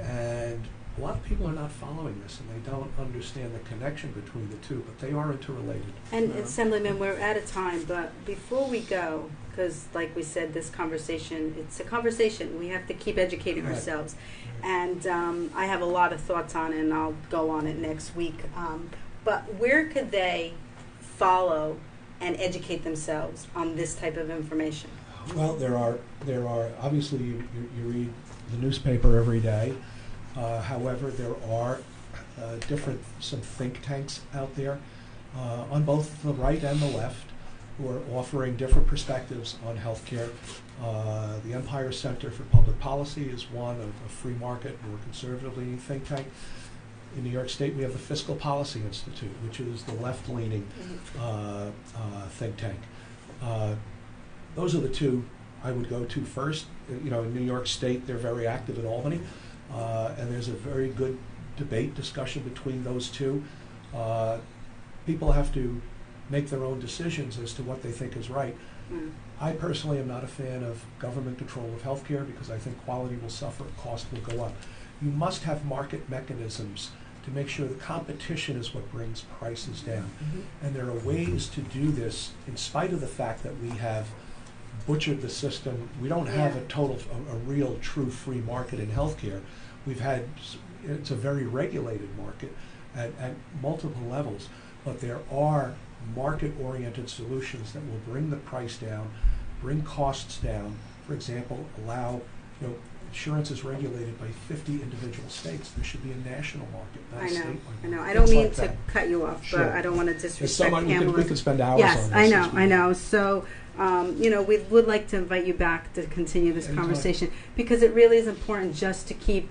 And a lot of people are not following this, and they don't understand the connection between the two, but they are interrelated. And Assemblyman, we're out of time, but before we go, because like we said, it's a conversation. We have to keep educating ourselves. And I have a lot of thoughts on it, and I'll go on it next week. But where could they follow and educate themselves on this type of information? Well, there are obviously you read the newspaper every day. However, there are some think tanks out there on both the right and the left who are offering different perspectives on healthcare. The Empire Center for Public Policy is one, a free market, more conservative leaning think tank. In New York State, we have the Fiscal Policy Institute, which is the left-leaning think tank. Those are the two I would go to first. In New York State, they're very active in Albany, and there's a very good debate, discussion between those two. People have to make their own decisions as to what they think is right. I personally am not a fan of government control of healthcare because I think quality will suffer, cost will go up. You must have market mechanisms to make sure the competition is what brings prices down. And there are ways to do this in spite of the fact that we have butchered the system. We don't have a real true free market in healthcare. It's a very regulated market at multiple levels, but there are market-oriented solutions that will bring the price down, bring costs down. For example, allow, insurance is regulated by 50 individual states. There should be a national market, not a state market. I know. I don't mean to cut you off, but I don't want to disrespect Pamela. We could spend hours on this. Yes, I know. So, we would like to invite you back to continue this conversation because it really is important just to keep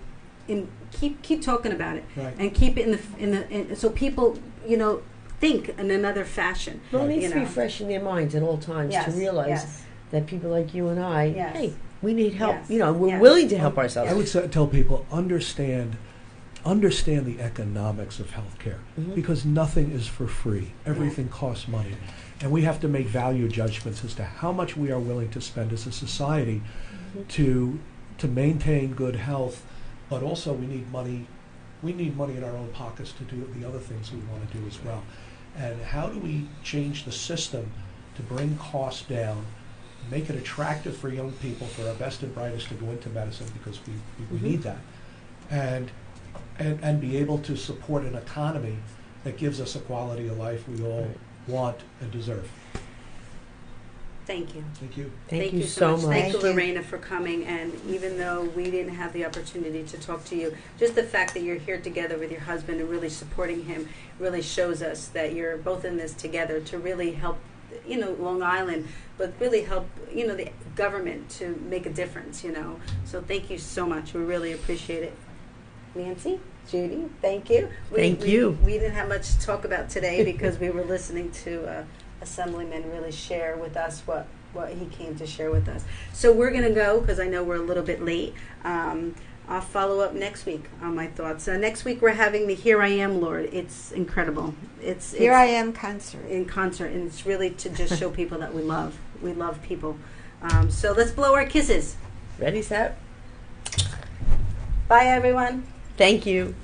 talking about it and keep it in so people, think in another fashion. Well, it needs to be fresh in their minds at all times to realize that people like you and I, hey, we need help. We're willing to help ourselves. I would tell people, understand the economics of healthcare because nothing is for free. Everything costs money. And we have to make value judgments as to how much we are willing to spend as a society to maintain good health, but also we need money in our own pockets to do the other things we want to do as well. And how do we change the system to bring costs down, make it attractive for young people, for our best and brightest to go into medicine because we need that, and be able to support an economy that gives us a quality of life we all want and deserve. Thank you. Thank you. Thank you so much. Thank you, Lorena, for coming. And even though we didn't have the opportunity to talk to you, just the fact that you're here together with your husband and really supporting him really shows us that you're both in this together to really help, Long Island, but really help, the government to make a difference, So thank you so much. We really appreciate it. Nancy, Judy, thank you. Thank you. We didn't have much to talk about today because we were listening to Assemblyman really share with us what he came to share with us. So we're going to go because I know we're a little bit late. I'll follow up next week on my thoughts. Next week we're having the Here I Am, Lord. It's incredible. It's Here I Am concert. In concert, and it's really to just show people that we love. We love people. So let's blow our kisses. Ready, set? Bye, everyone. Thank you.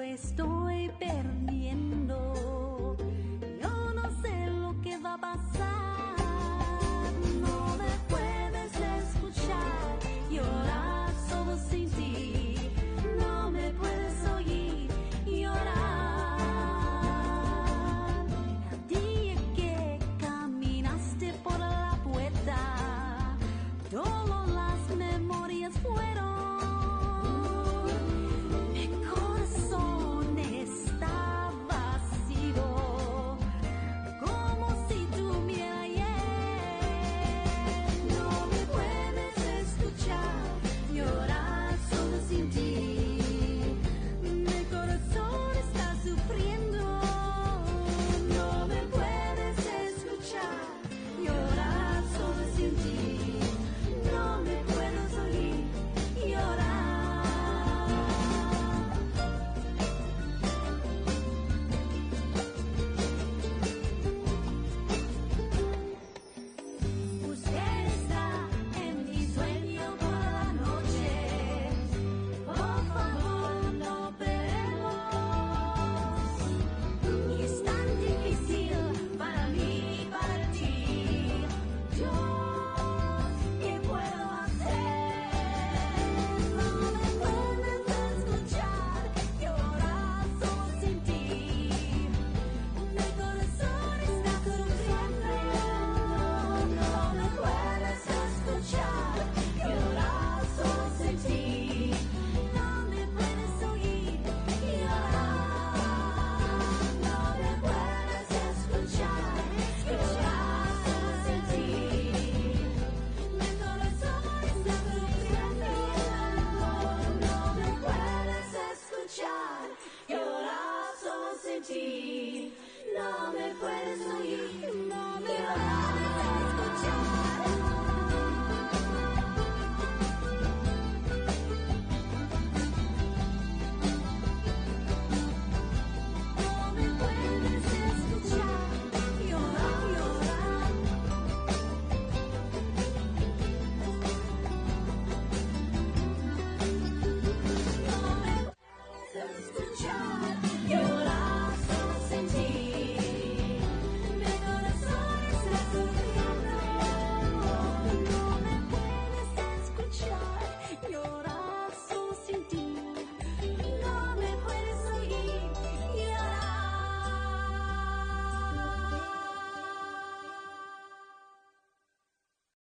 Estoy perdiendo, yo no sé lo que va a pasar, no me puedes escuchar, llorar solo sin ti, no me puedes oír llorar. El día que caminaste por la puerta, todas las memorias fueron. Está vacío, como si tú ti. No me puedes oír, no me puedes escuchar.